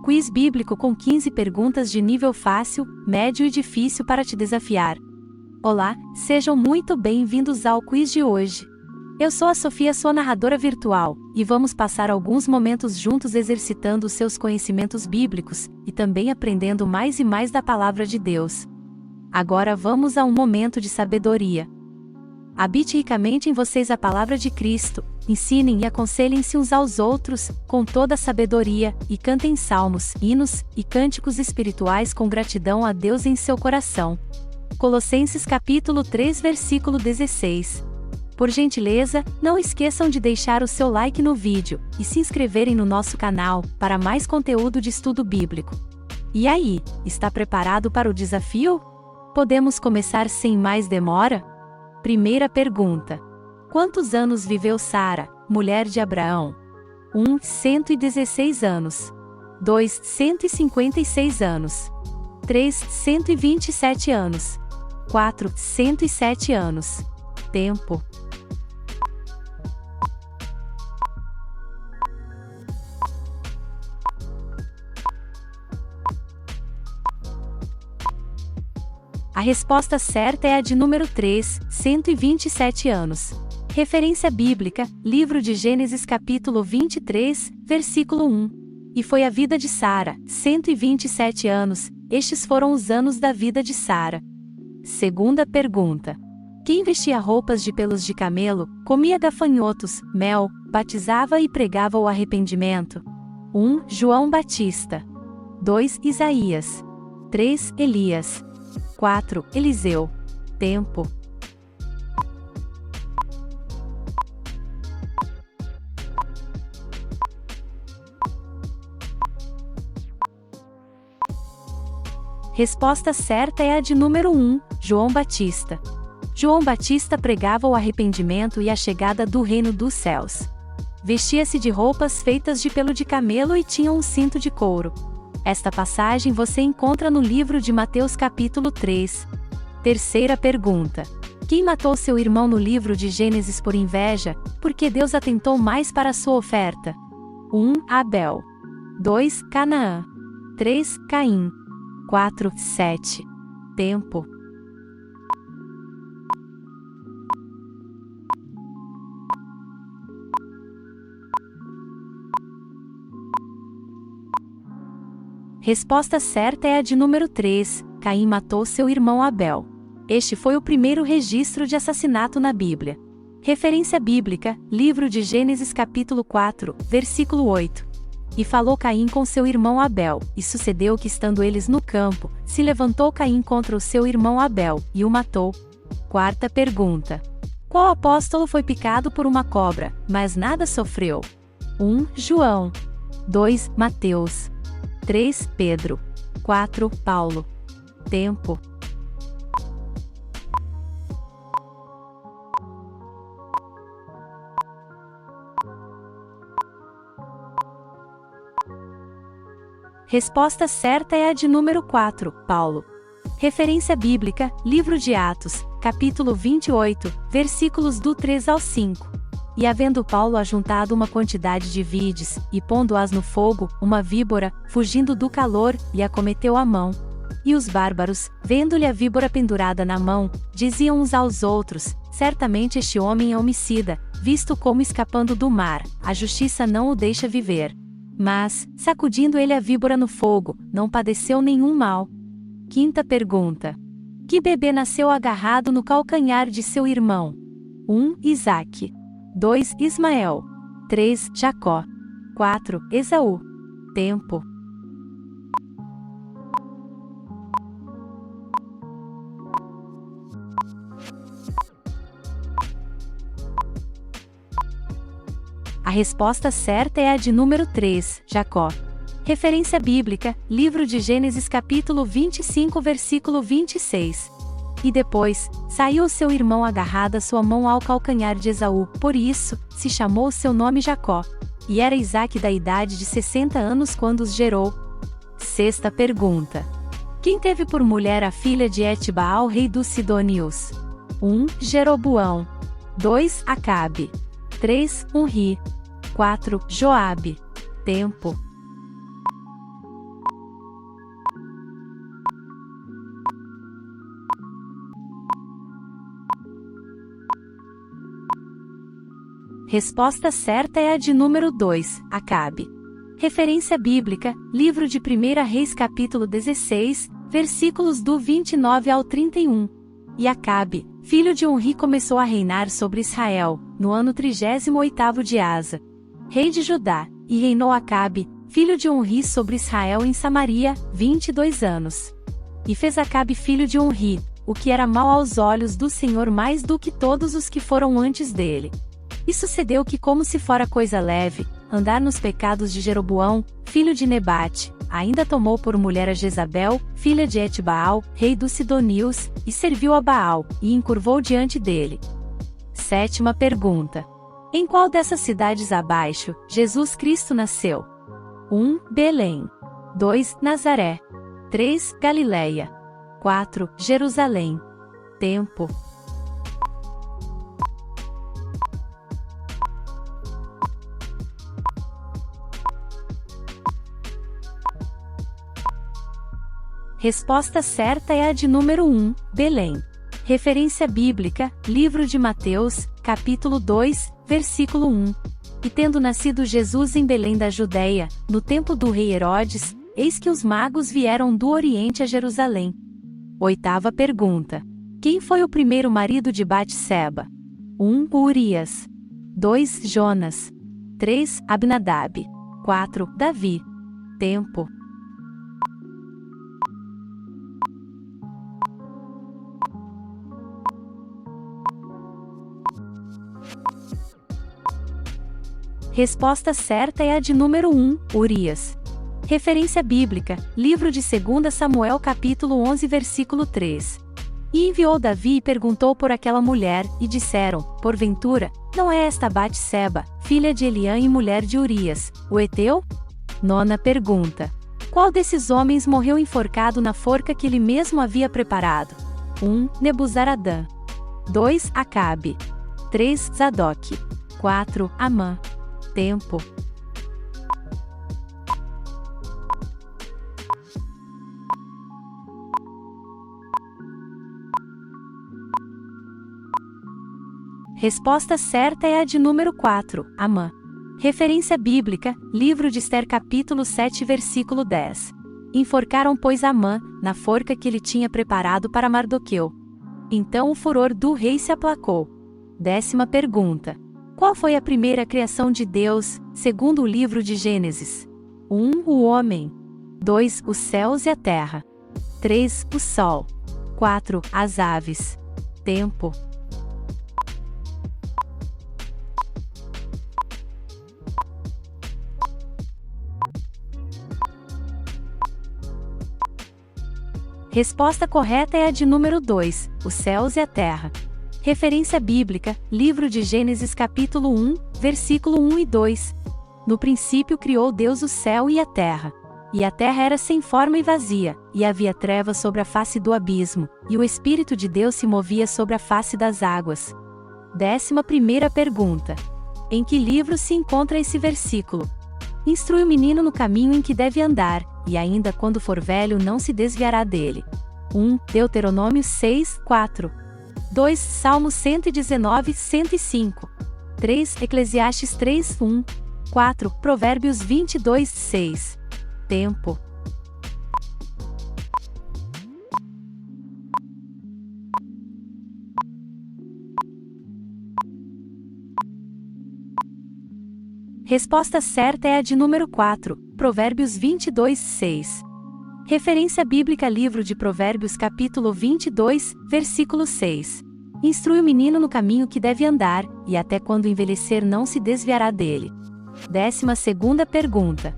Quiz bíblico com 15 perguntas de nível fácil, médio e difícil para te desafiar. Olá, sejam muito bem-vindos ao quiz de hoje. Eu sou a Sofia, sua narradora virtual, e vamos passar alguns momentos juntos exercitando os seus conhecimentos bíblicos, e também aprendendo mais e mais da palavra de Deus. Agora vamos a um momento de sabedoria. Habite ricamente em vocês a palavra de Cristo, ensinem e aconselhem-se uns aos outros, com toda a sabedoria, e cantem salmos, hinos e cânticos espirituais com gratidão a Deus em seu coração. Colossenses capítulo 3 versículo 16. Por gentileza, não esqueçam de deixar o seu like no vídeo, e se inscreverem no nosso canal, para mais conteúdo de estudo bíblico. E aí, está preparado para o desafio? Podemos começar sem mais demora? Primeira pergunta. Quantos anos viveu Sara, mulher de Abraão? 1. 116 anos. 2. 156 anos. 3. 127 anos. 4. 107 anos. Tempo. A resposta certa é a de número 3, 127 anos. Referência bíblica, livro de Gênesis capítulo 23, versículo 1. E foi a vida de Sara, 127 anos, estes foram os anos da vida de Sara. Segunda pergunta. Quem vestia roupas de pelos de camelo, comia gafanhotos, mel, batizava e pregava o arrependimento? 1. João Batista. 2. Isaías. 3. Elias. 4. Eliseu. Tempo. Resposta certa é a de número 1, João Batista. João Batista pregava o arrependimento e a chegada do reino dos céus. Vestia-se de roupas feitas de pelo de camelo e tinha um cinto de couro. Esta passagem você encontra no livro de Mateus capítulo 3. Terceira pergunta. Quem matou seu irmão no livro de Gênesis por inveja, porque Deus atentou mais para a sua oferta? 1. Abel. 2. Canaã. 3. Caim. 4. Sete. Tempo. Resposta certa é a de número 3, Caim matou seu irmão Abel. Este foi o primeiro registro de assassinato na Bíblia. Referência bíblica, livro de Gênesis capítulo 4, versículo 8. E falou Caim com seu irmão Abel, e sucedeu que estando eles no campo, se levantou Caim contra o seu irmão Abel, e o matou. Quarta pergunta. Qual apóstolo foi picado por uma cobra, mas nada sofreu? 1. João. 2. Mateus. 3. Pedro. 4. Paulo. Tempo. Resposta certa é a de número 4, Paulo. Referência bíblica, livro de Atos, capítulo 28, versículos do 3 ao 5. E havendo Paulo ajuntado uma quantidade de vides, e pondo-as no fogo, uma víbora, fugindo do calor, lhe acometeu a mão. E os bárbaros, vendo-lhe a víbora pendurada na mão, diziam uns aos outros, certamente este homem é homicida, visto como escapando do mar, a justiça não o deixa viver. Mas, sacudindo ele a víbora no fogo, não padeceu nenhum mal. Quinta pergunta. Que bebê nasceu agarrado no calcanhar de seu irmão? 1. Isaque. 2. Ismael. 3. Jacó. 4. Esaú. Tempo. A resposta certa é a de número 3, Jacó. Referência bíblica, livro de Gênesis capítulo 25 versículo 26. E depois, saiu seu irmão agarrada sua mão ao calcanhar de Esaú, por isso, se chamou seu nome Jacó. E era Isaque da idade de 60 anos quando os gerou. Sexta pergunta. Quem teve por mulher a filha de Etbaal, rei dos Sidônios? 1. Jeroboão. 2. Acabe. 3. Unri. 4. Joabe. Tempo. Resposta certa é a de número 2, Acabe. Referência bíblica, livro de 1 Reis capítulo 16, versículos do 29 ao 31. E Acabe, filho de Onri, começou a reinar sobre Israel, no ano 38º de Asa, rei de Judá, e reinou Acabe, filho de Onri, sobre Israel em Samaria, 22 anos. E fez Acabe filho de Onri, o que era mau aos olhos do Senhor mais do que todos os que foram antes dele. E sucedeu que, como se fora coisa leve, andar nos pecados de Jeroboão, filho de Nebate, ainda tomou por mulher a Jezabel, filha de Etbaal, rei dos Sidonios, e serviu a Baal, e encurvou diante dele. Sétima pergunta. Em qual dessas cidades abaixo, Jesus Cristo nasceu? 1. Belém. 2. Nazaré. 3. Galileia. 4. Jerusalém. Tempo. Resposta certa é a de número 1, Belém. Referência bíblica, livro de Mateus, capítulo 2, versículo 1. E tendo nascido Jesus em Belém da Judeia, no tempo do rei Herodes, eis que os magos vieram do Oriente a Jerusalém. Oitava pergunta. Quem foi o primeiro marido de Batseba? 1. Urias. 2. Jonas. 3. Abinadab. 4. Davi. Tempo. Resposta certa é a de número 1, Urias. Referência bíblica, livro de 2 Samuel capítulo 11 versículo 3. E enviou Davi e perguntou por aquela mulher, e disseram, porventura, não é esta Batseba, filha de Eliã e mulher de Urias, o heteu? Nona pergunta. Qual desses homens morreu enforcado na forca que ele mesmo havia preparado? 1. Nebuzaradã. 2. Acabe. 3. Zadok. 4. Amã. Tempo. Resposta certa é a de número 4, Amã. Referência bíblica, livro de Ester capítulo 7 versículo 10. Enforcaram, pois, Amã, na forca que ele tinha preparado para Mardoqueu. Então o furor do rei se aplacou. 10ª pergunta. Qual foi a primeira criação de Deus, segundo o livro de Gênesis? 1. O homem. 2. Os céus e a terra. 3. O sol. 4. As aves. Tempo. Resposta correta é a de número 2, os céus e a terra. Referência bíblica, livro de Gênesis capítulo 1, versículo 1 e 2. No princípio criou Deus o céu e a terra. E a terra era sem forma e vazia, e havia trevas sobre a face do abismo, e o Espírito de Deus se movia sobre a face das águas. 11ª pergunta. Em que livro se encontra esse versículo? Instrui o menino no caminho em que deve andar, e ainda quando for velho não se desviará dele. 1. Deuteronômio 6, 4. 2. Salmo 119, 105. 3. Eclesiastes 3, 1. 4. Provérbios 22, 6. Tempo. Resposta certa é a de número 4, Provérbios 22, 6. Referência bíblica, livro de Provérbios capítulo 22, versículo 6. Instrui o menino no caminho que deve andar, e até quando envelhecer não se desviará dele. 12ª pergunta.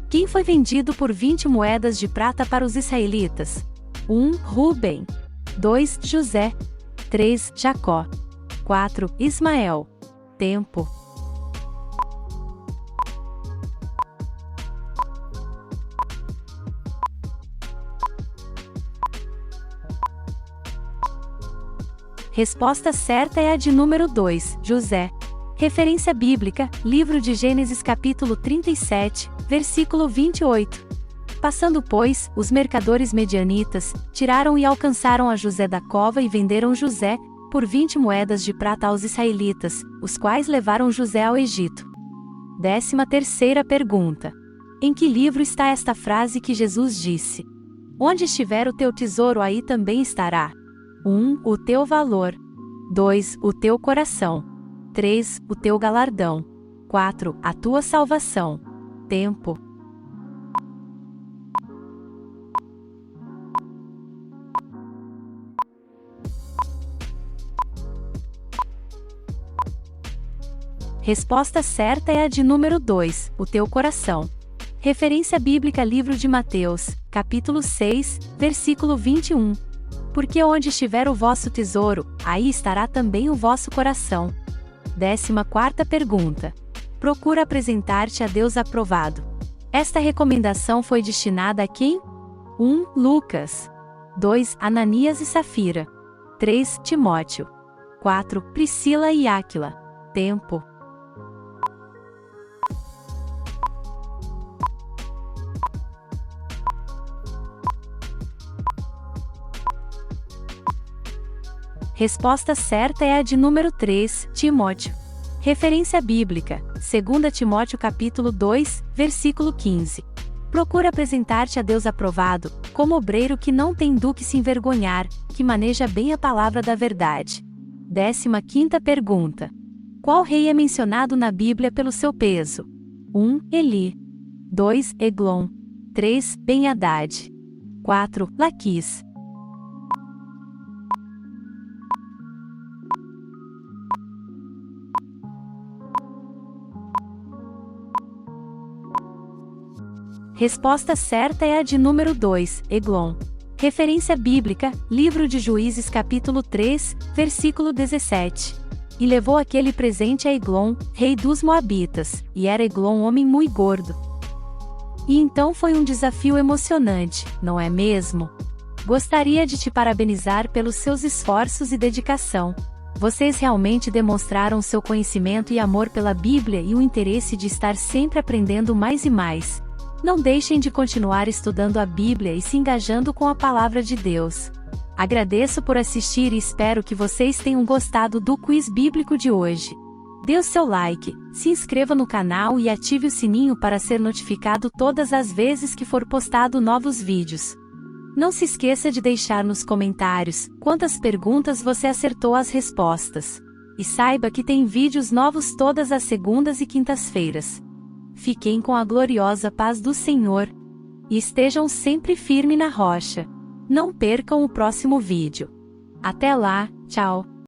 Quem foi vendido por 20 moedas de prata para os israelitas? 1. Ruben. 2. José. 3. Jacó. 4. Ismael. Tempo. Resposta certa é a de número 2, José. Referência bíblica, livro de Gênesis capítulo 37, versículo 28. Passando, pois, os mercadores medianitas, tiraram e alcançaram a José da cova e venderam José, por 20 moedas de prata aos israelitas, os quais levaram José ao Egito. 13ª pergunta. Em que livro está esta frase que Jesus disse? Onde estiver o teu tesouro, aí também estará. 1. O teu valor. 2. O teu coração. 3. O teu galardão. 4. A tua salvação. Tempo. Resposta certa é a de número 2, o teu coração. Referência bíblica: livro de Mateus, capítulo 6, versículo 21. Porque onde estiver o vosso tesouro, aí estará também o vosso coração. 14ª pergunta. Procura apresentar-te a Deus aprovado. Esta recomendação foi destinada a quem? 1. Lucas. 2. Ananias e Safira. 3. Timóteo. 4. Priscila e Áquila. Tempo. Resposta certa é a de número 3, Timóteo. Referência bíblica: 2 Timóteo capítulo 2, versículo 15. Procura apresentar-te a Deus aprovado, como obreiro que não tem do que se envergonhar, que maneja bem a palavra da verdade. 15ª pergunta. Qual rei é mencionado na Bíblia pelo seu peso? 1. Eli. 2. Eglon. 3. Ben-Hadad. 4. Laquis. Resposta certa é a de número 2, Eglon. Referência bíblica: livro de Juízes capítulo 3, versículo 17. E levou aquele presente a Eglon, rei dos Moabitas, e era Eglon homem muito gordo. E então foi um desafio emocionante, não é mesmo? Gostaria de te parabenizar pelos seus esforços e dedicação. Vocês realmente demonstraram seu conhecimento e amor pela Bíblia e o interesse de estar sempre aprendendo mais e mais. Não deixem de continuar estudando a Bíblia e se engajando com a palavra de Deus. Agradeço por assistir e espero que vocês tenham gostado do quiz bíblico de hoje. Dê o seu like, se inscreva no canal e ative o sininho para ser notificado todas as vezes que for postado novos vídeos. Não se esqueça de deixar nos comentários quantas perguntas você acertou as respostas. E saiba que tem vídeos novos todas as segundas e quintas-feiras. Fiquem com a gloriosa paz do Senhor. E estejam sempre firmes na rocha. Não percam o próximo vídeo. Até lá, tchau!